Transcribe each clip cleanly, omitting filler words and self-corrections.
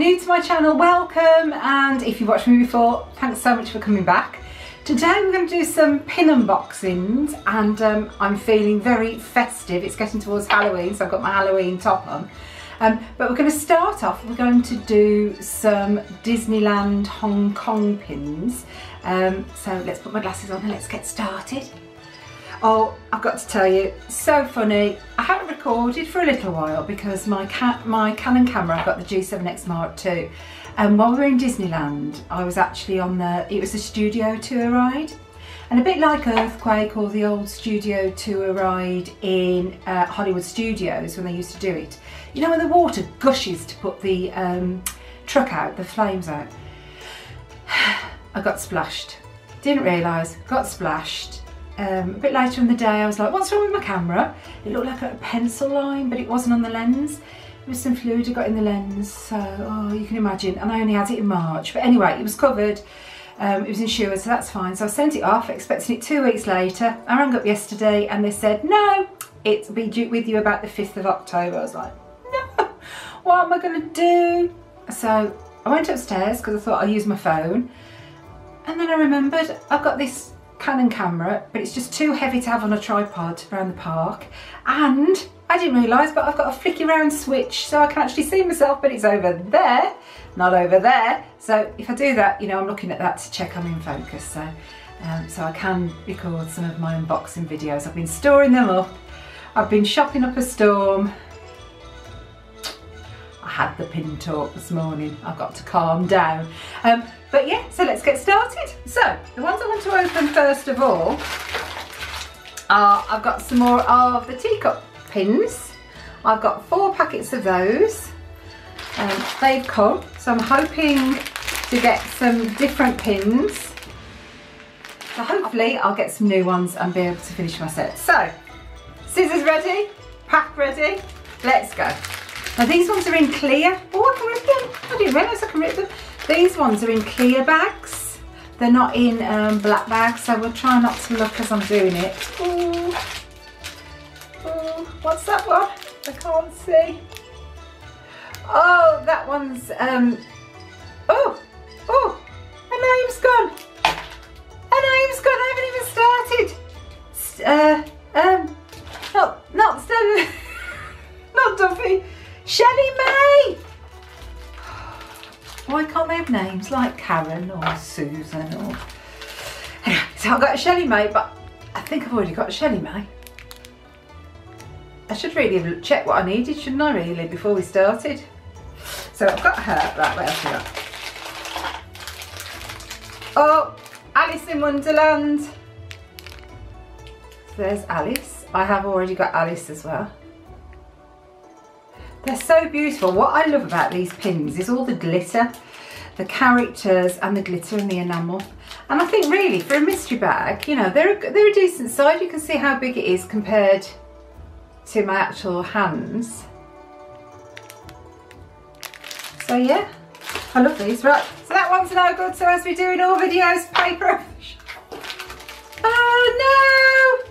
new to my channel, welcome, and if you've watched me before, thanks so much for coming back. Today we're going to do some pin unboxings, and I'm feeling very festive. It's getting towards Halloween, so I've got my Halloween top on. But we're going to start off, we're going to do some Disneyland Hong Kong pins. So let's put my glasses on and let's get started. Oh, I've got to tell you, so funny. I haven't recorded for a little while because my Canon camera, I've got the G7X Mark II. And while we were in Disneyland, I was actually on it was a studio tour ride. And a bit like Earthquake or the old studio tour ride in Hollywood Studios when they used to do it. You know when the water gushes to put the truck out, the flames out. I got splashed. Didn't realise, got splashed. A bit later in the day I was like, what's wrong with my camera? It looked like a pencil line, but it wasn't on the lens. There was some fluid I got in the lens, so oh, you can imagine. And I only had it in March. But anyway, it was covered. It was insured, so that's fine. So I sent it off, expecting it 2 weeks later. I rang up yesterday and they said, no, it'll be due with you about the 5th of October. I was like, no, what am I going to do? So I went upstairs because I thought I'd use my phone. And then I remembered I've got this Canon camera, but it's just too heavy to have on a tripod around the park. And I didn't realise, but I've got a flicky round switch so I can actually see myself, but it's over there, not over there. So if I do that, you know, I'm looking at that to check I'm in focus. So, so I can record some of my unboxing videos. I've been storing them up. I've been shopping up a storm. I had the pin talk this morning. I've got to calm down. But yeah, so let's get started. So the ones I want to open first of all are, I've got some more of the teacup pins. I've got 4 packets of those. They've come, so I'm hoping to get some different pins. So hopefully I'll get some new ones and be able to finish my set. So, scissors ready, pack ready, let's go. Now these ones are in clear. Oh, I can rip them. I didn't realise I can rip them. These ones are in clear bags. They're not in black bags, so we'll try not to look as I'm doing it. Ooh. Ooh. What's that one? I can't see. Oh, that one's, oh, her name's gone. Her name's gone, I haven't even started. Not Stella, not Duffy. Shelley May! Why can't they have names like Karen or Susan or... Anyway, so I've got a Shelley May, but I think I've already got a Shelley May. I should really have checked what I needed, shouldn't I really, before we started? So I've got her. Right, what else have we got? Oh, Alice in Wonderland. So there's Alice. I have already got Alice as well. They're so beautiful. What I love about these pins is all the glitter, the characters and the glitter and the enamel. And I think really for a mystery bag, you know, they're a decent size. You can see how big it is compared to my actual hands. So yeah, I love these. Right, so that one's no good. So as we do in all videos, paper. Oh no!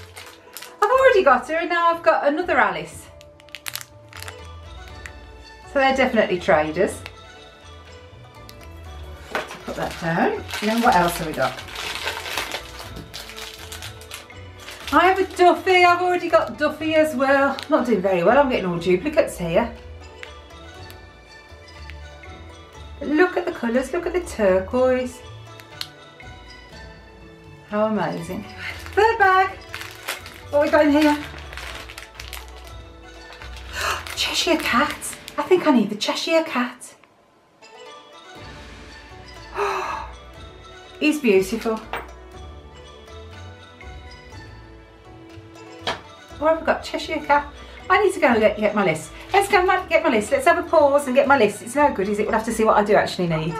I've already got her and now I've got another Alice. So they're definitely traders. Put that down. And then what else have we got? I have a Duffy. I've already got Duffy as well. Not doing very well. I'm getting all duplicates here. But look at the colours. Look at the turquoise. How amazing. Third bag. What have we got in here? Cheshire Cat. I think I need the Cheshire Cat. He's beautiful. What have I got? Cheshire Cat. I need to go and get my list. Let's go and get my list. Let's have a pause and get my list. It's no good, is it? We'll have to see what I do actually need.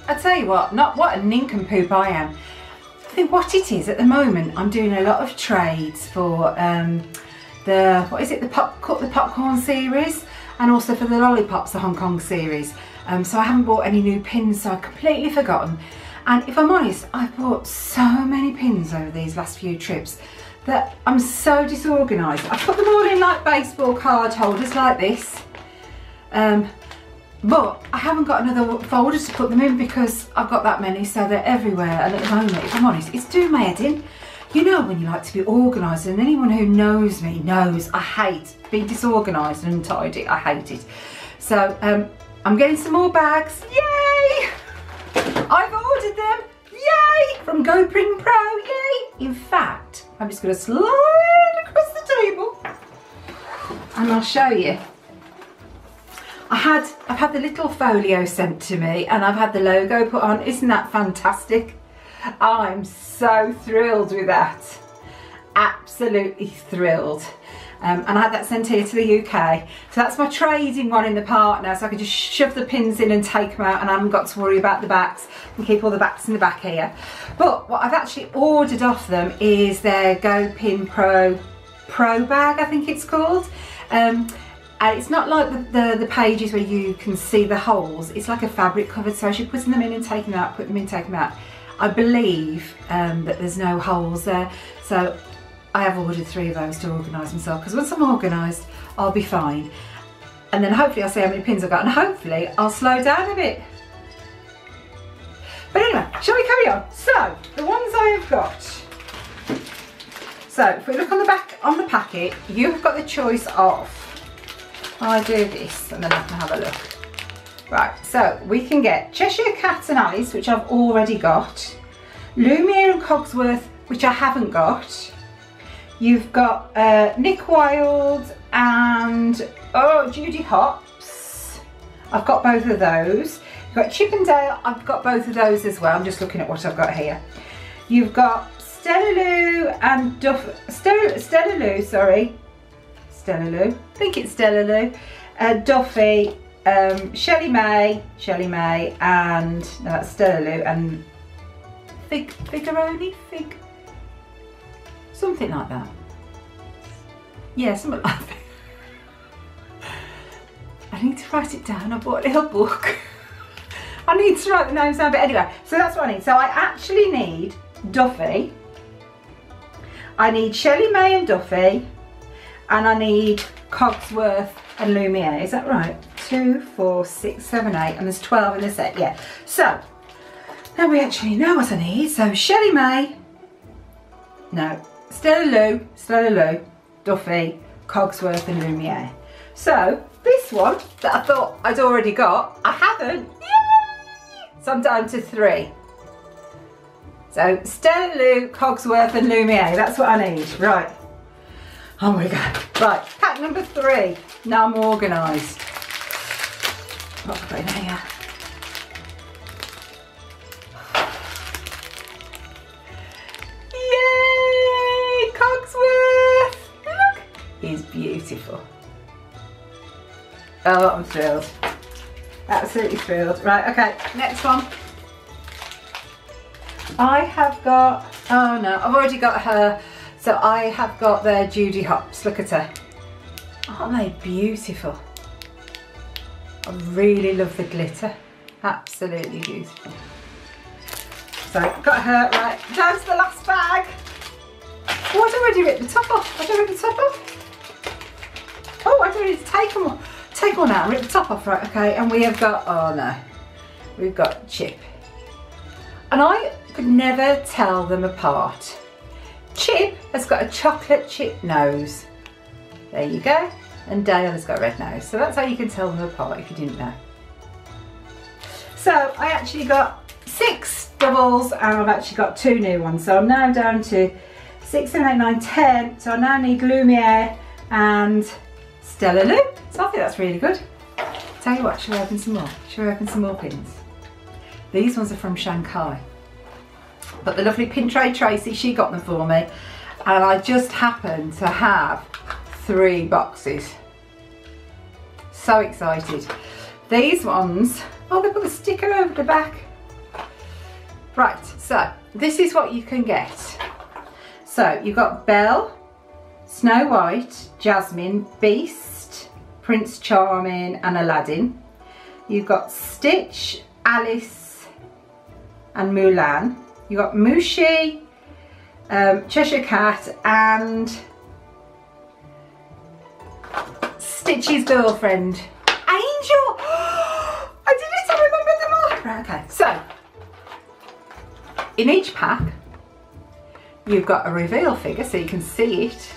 I tell you what, what a nincompoop I am. I think what it is at the moment, I'm doing a lot of trades for the popcorn series. And also for the lollipops, the Hong Kong series. So I haven't bought any new pins, so I've completely forgotten. And if I'm honest, I've bought so many pins over these last few trips that I'm so disorganised. I put them all in like baseball card holders like this. But I haven't got another folder to put them in because I've got that many, so they're everywhere. And at the moment, if I'm honest, it's doing my head in. You know when you like to be organised, and anyone who knows me knows I hate being disorganised and untidy. I hate it. So I'm getting some more bags. Yay! I've ordered them. Yay! From GoPring Pro. Yay! In fact, I'm just going to slide across the table and I'll show you. I've had the little folio sent to me and I've had the logo put on. Isn't that fantastic? I'm so thrilled with that. Absolutely thrilled. And I had that sent here to the UK. So that's my trading one in the partner, so I can just shove the pins in and take them out and I haven't got to worry about the backs and keep all the backs in the back here. But what I've actually ordered off them is their GoPring Pro bag, I think it's called. And it's not like the pages where you can see the holes. It's like a fabric covered, so as you're putting them in and taking them out, put them in, taking them out. I believe that there's no holes there. So I have ordered 3 of those to organise myself, because once I'm organised, I'll be fine. And then hopefully I'll see how many pins I've got, and hopefully I'll slow down a bit. But anyway, shall we carry on? So, the ones I have got. So, if we look on the back, on the packet, you've got the choice of, I do this, and then I can have a look. Right, so we can get Cheshire Cat and Alice, which I've already got. Lumiere and Cogsworth, which I haven't got. You've got Nick Wilde and Judy Hopps. I've got both of those. You've got Chippendale. I've got both of those as well. I'm just looking at what I've got here. You've got Stella Lou and Stella Lou, sorry. Stella Lou. I think it's Stella Lou. Duffy, Shelley May, and no, that's Stella Lou and Figuroni. Something like that. Yeah, something like that. I need to write it down. I bought a little book. I need to write the names down, but anyway, so that's what I need. So I actually need Duffy. I need Shelley May and Duffy. And I need Cogsworth and Lumiere. Is that right? 2, 4, 6, 7, 8, and there's 12 in the set, yeah. So, now we actually know what I need. So Shelley May, no, Stella Lou, Duffy, Cogsworth and Lumiere. So this one that I thought I'd already got, I haven't. Yay! So I'm down to 3. So Stella Lou, Cogsworth and Lumiere, that's what I need. Right, on we go. Right, pack number 3. Now I'm organised. What have I got in here? Is beautiful. Oh, I'm thrilled. Absolutely thrilled. Right, okay, next one. I have got, oh no, I've already got her. So I have got their Judy Hopps. Look at her. Aren't they beautiful? I really love the glitter. Absolutely beautiful. So, got her, right, down to the last bag. Oh, I'd already ripped the top off. I'd already ripped the top off. Oh, I don't need to take one out and rip the top off, right, okay, and we have got, oh no, we've got Chip. And I could never tell them apart. Chip has got a chocolate chip nose. There you go. And Dale has got a red nose. So that's how you can tell them apart if you didn't know. So I actually got 6 doubles and I've actually got 2 new ones. So I'm now down to 6, 7, 8, 9, 10. So I now need Lumiere and Stella Lou. So I think that's really good. Tell you what, shall we open some more? Shall we open some more pins? These ones are from Shanghai. But the lovely pin tray Tracy, she got them for me. And I just happen to have 3 boxes. So excited. These ones, oh, they put the sticker over the back. Right, so this is what you can get. So you've got Belle, Snow White, Jasmine, Beast, Prince Charming and Aladdin. You've got Stitch, Alice and Mulan. You've got Mushi, Cheshire Cat and Stitch's girlfriend, Angel. I did it, I remembered them all. Right, okay, so in each pack you've got a reveal figure so you can see it,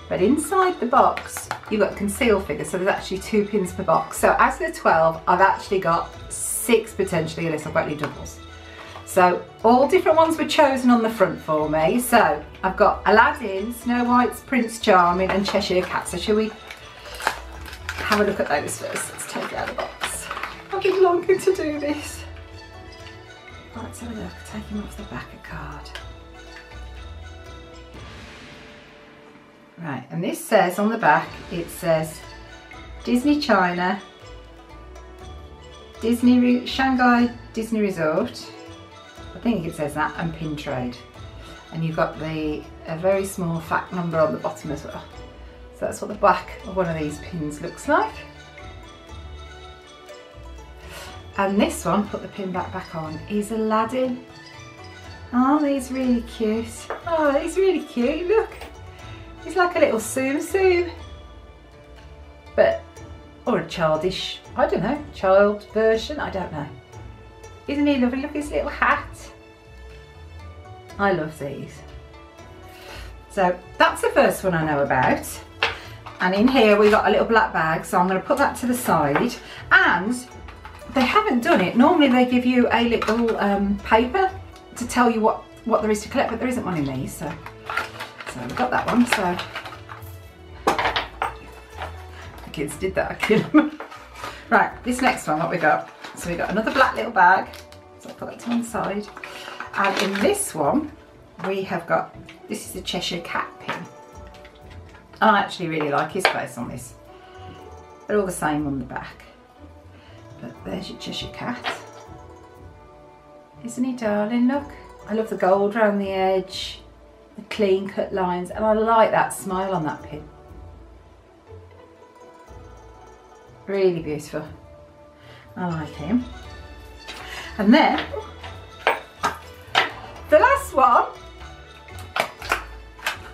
but inside the box you've got a conceal figure, so there's actually 2 pins per box. So as the 12, I've actually got 6 potentially, unless I've got any doubles. So all different ones were chosen on the front for me. So I've got Aladdin, Snow White's Prince Charming and Cheshire Cat. So shall we have a look at those first? Let's take it out of the box. I've been longing to do this. Right, let's have a look. Take him off the back of card. Right, and this says on the back, it says Disney China, Shanghai Disney Resort. I think it says that, and pin trade. And you've got a very small fact number on the bottom as well. So that's what the back of one of these pins looks like. And this one, put the pin back on, is Aladdin. Oh, he's really cute. Oh, he's really cute, look. He's like a little Tsum, but, or a childish, I don't know, child version, I don't know. Isn't he lovely? Look at his little hat. I love these. So that's the first one I know about. And in here we've got a little black bag, so I'm going to put that to the side. And they haven't done it. Normally they give you a little paper to tell you what there is to collect, but there isn't one in these. So we've got that one. So the kids did that, I killed them. Right, this next one, what we got? So we've got another black little bag. So I'll put that to one side. And in this one, we have got, this is the Cheshire Cat pin. I actually really like his face on this. They're all the same on the back. But there's your Cheshire Cat. Isn't he darling? Look. I love the gold around the edge, the clean cut lines, and I like that smile on that pin. Really beautiful. I like him. And then, the last one,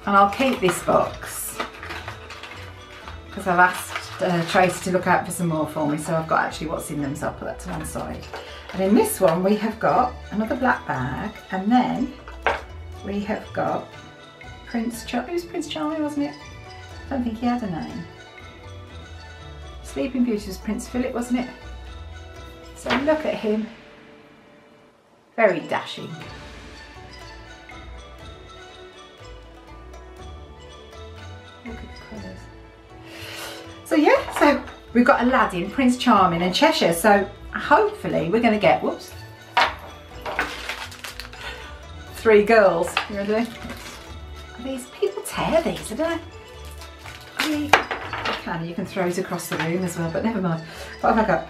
and I'll keep this box because I've asked Tracy to look out for some more for me, so I've got actually what's in them, so I'll put that to one side. And in this one we have got another black bag, and then we have got Prince Charming. It was Prince Charming, wasn't it? I don't think he had a name. Sleeping Beauty was Prince Philip, wasn't it? So look at him. Very dashing. Look at the colours. So yeah, so we've got Aladdin, Prince Charming and Cheshire. So hopefully we're going to get, whoops, 3 girls. You ready? These people tear these, I don't know. You can throw it across the room as well, but never mind. What have I got?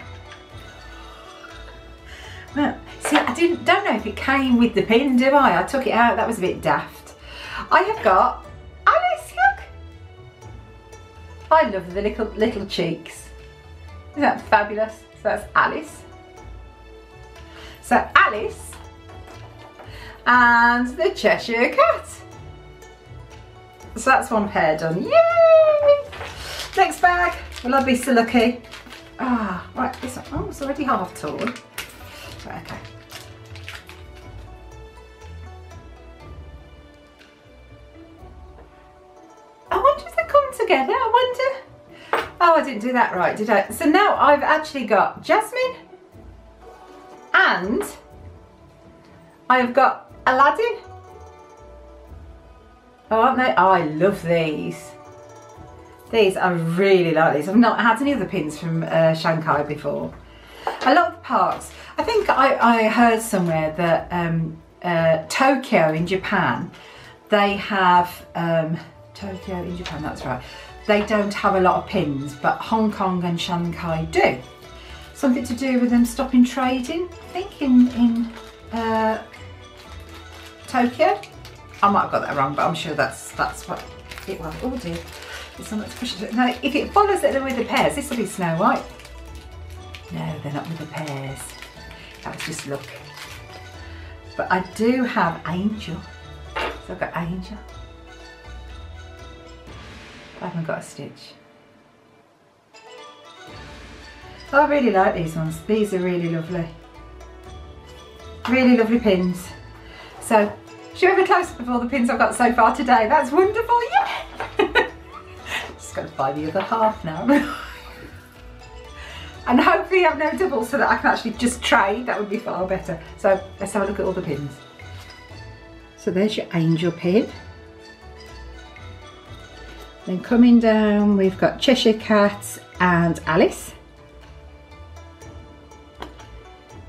Well, see, I don't know if it came with the pin, do I? I took it out, that was a bit daft. I have got Alice, look! I love the little cheeks. Isn't that fabulous? So that's Alice. So Alice and the Cheshire Cat. So that's one pair done. Yay! Next bag. Will I be so lucky? Ah, right, this one. Oh, it's already half torn. Right, okay. I wonder if they come together. I wonder. Oh, I didn't do that right, did I? So now I've actually got Jasmine and I've got Aladdin. Oh, aren't they? Oh, I love these. These, I really like these. I've not had any other pins from Shanghai before. I love the parks. I think I heard somewhere that Tokyo in Japan, they have, Tokyo in Japan, that's right. They don't have a lot of pins, but Hong Kong and Shanghai do. Something to do with them stopping trading, I think in Tokyo. I might have got that wrong, but I'm sure that's what it was. Oh dear. There's so much push. Now, if it follows that they're with the pairs, this will be Snow White. No, they're not with the pairs. That's just luck. But I do have Angel. So I've got Angel. I haven't got a stitch. I really like these ones. These are really lovely. Really lovely pins. So, should we have a close up of all the pins I've got so far today? That's wonderful, yeah! Just got to buy the other half now. And hopefully have no doubles so that I can actually just trade. That would be far better. So, let's have a look at all the pins. So there's your angel pin. Then coming down, we've got Cheshire Cat and Alice.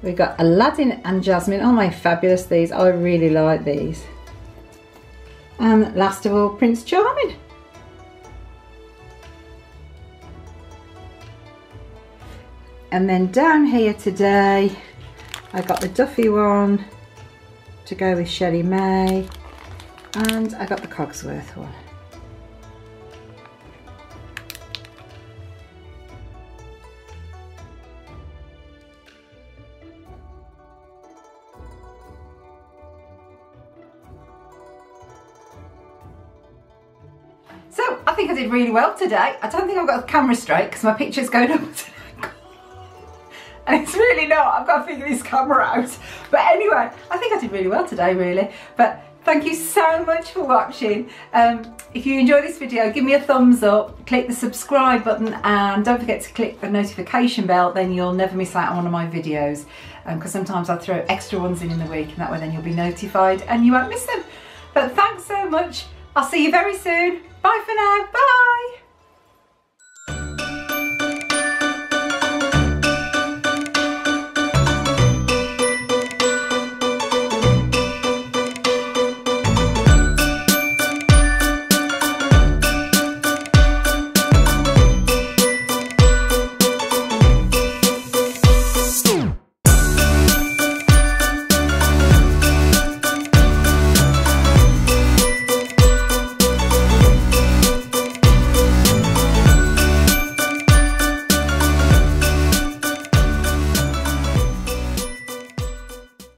We've got Aladdin and Jasmine. Oh my, fabulous these. I really like these. And last of all, Prince Charming. And then down here today, I got the Duffy one to go with Shelley May. And I got the Cogsworth one. So I think I did really well today. I don't think I've got the camera straight because my picture's going up and it's really not. I've got to figure this camera out. But anyway, I think I did really well today, really. But thank you so much for watching. If you enjoyed this video, give me a thumbs up, click the subscribe button, and don't forget to click the notification bell, then you'll never miss out on one of my videos. Because sometimes I throw extra ones in the week, and that way then you'll be notified and you won't miss them. But thanks so much. I'll see you very soon. Bye for now. Bye.